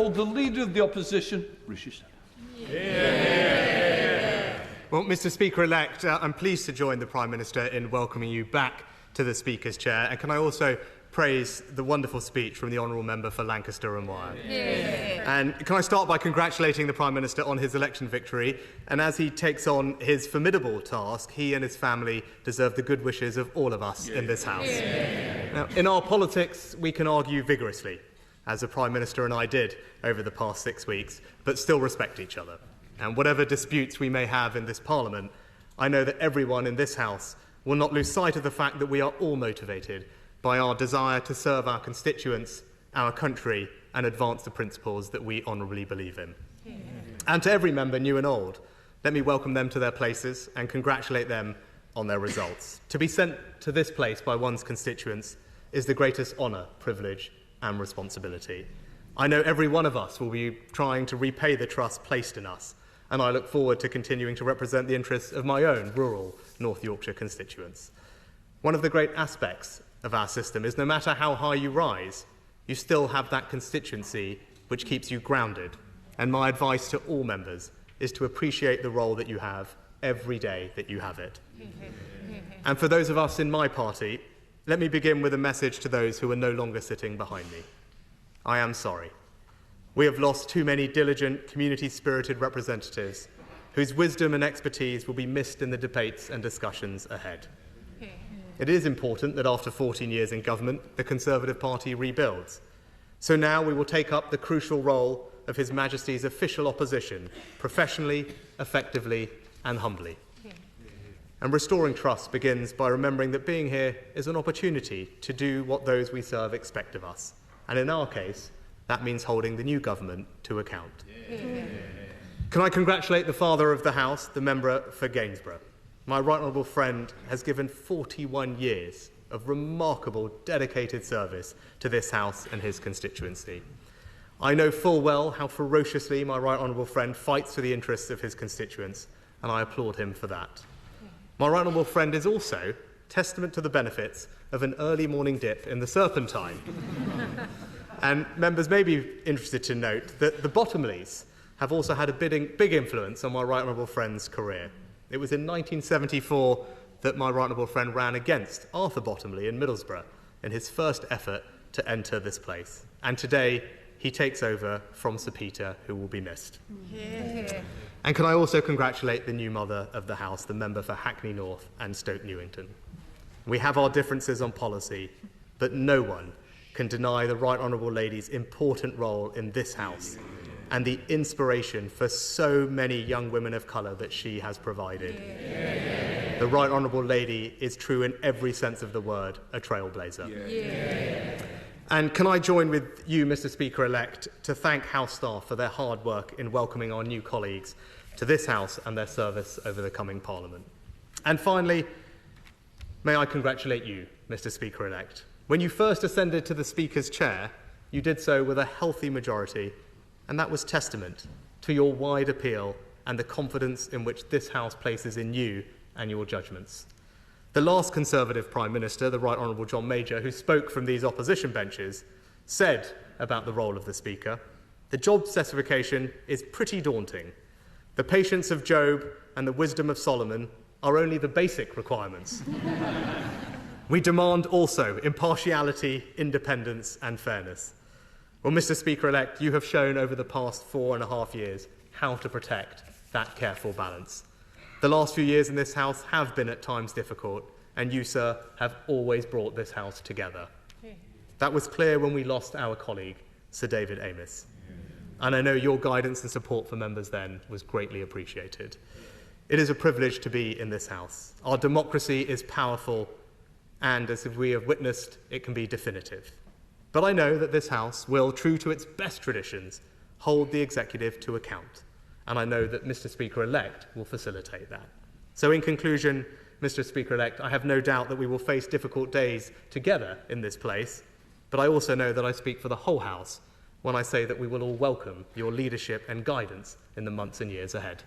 call the Leader of the Opposition, Rishi Sunak. Well, Mr. Speaker-elect, I'm pleased to join the Prime Minister in welcoming you back to the Speaker's chair. And can I also praise the wonderful speech from the Honourable Member for Lancaster and Wyre? And can I start by congratulating the Prime Minister on his election victory? And as he takes on his formidable task, he and his family deserve the good wishes of all of us in this House. Now, in our politics, we can argue vigorously, as the Prime Minister and I did over the past 6 weeks, but still respect each other. And whatever disputes we may have in this Parliament, I know that everyone in this House will not lose sight of the fact that we are all motivated by our desire to serve our constituents, our country, and advance the principles that we honourably believe in. And to every member, new and old, let me welcome them to their places and congratulate them on their results. To be sent to this place by one's constituents is the greatest honour, privilege, and responsibility. I know every one of us will be trying to repay the trust placed in us, and I look forward to continuing to represent the interests of my own rural North Yorkshire constituents. One of the great aspects of our system is no matter how high you rise, you still have that constituency which keeps you grounded. And my advice to all members is to appreciate the role that you have every day that you have it. And for those of us in my party, let me begin with a message to those who are no longer sitting behind me. I am sorry. We have lost too many diligent, community-spirited representatives whose wisdom and expertise will be missed in the debates and discussions ahead. It is important that after 14 years in government, the Conservative Party rebuilds. So now we will take up the crucial role of His Majesty's official opposition, professionally, effectively and humbly. And restoring trust begins by remembering that being here is an opportunity to do what those we serve expect of us. And in our case, that means holding the new government to account. Can I congratulate the Father of the House, the member for Gainsborough? My right honourable friend has given 41 years of remarkable, dedicated service to this House and his constituency. I know full well how ferociously my right honourable friend fights for the interests of his constituents, and I applaud him for that. My right honourable friend is also testament to the benefits of an early morning dip in the Serpentine. And members may be interested to note that the Bottomleys have also had a big influence on my right honourable friend's career. It was in 1974 that my right honourable friend ran against Arthur Bottomley in Middlesbrough in his first effort to enter this place. And today, he takes over from Sir Peter, who will be missed. And can I also congratulate the new mother of the House, the member for Hackney North and Stoke Newington. We have our differences on policy, but no one can deny the Right Honourable Lady's important role in this House and the inspiration for so many young women of colour that she has provided. The Right Honourable Lady is true in every sense of the word, a trailblazer. And can I join with you, Mr. Speaker-elect, to thank House staff for their hard work in welcoming our new colleagues to this House and their service over the coming Parliament. And finally, may I congratulate you, Mr. Speaker-elect. When you first ascended to the Speaker's chair, you did so with a healthy majority, and that was testament to your wide appeal and the confidence in which this House places in you and your judgments. The last Conservative Prime Minister, the Right Honourable John Major, who spoke from these opposition benches, said about the role of the Speaker, "The job specification is pretty daunting. The patience of Job and the wisdom of Solomon are only the basic requirements. We demand also impartiality, independence and fairness." Well, Mr. Speaker-elect, you have shown over the past 4.5 years how to protect that careful balance. The last few years in this House have been at times difficult, and you, sir, have always brought this House together. That was clear when we lost our colleague, Sir David Amess. And I know your guidance and support for members then was greatly appreciated. It is a privilege to be in this House. Our democracy is powerful, and as we have witnessed, it can be definitive. But I know that this House will, true to its best traditions, hold the executive to account. And I know that Mr. Speaker-elect will facilitate that. So in conclusion, Mr. Speaker-elect, I have no doubt that we will face difficult days together in this place, but I also know that I speak for the whole House when I say that we will all welcome your leadership and guidance in the months and years ahead.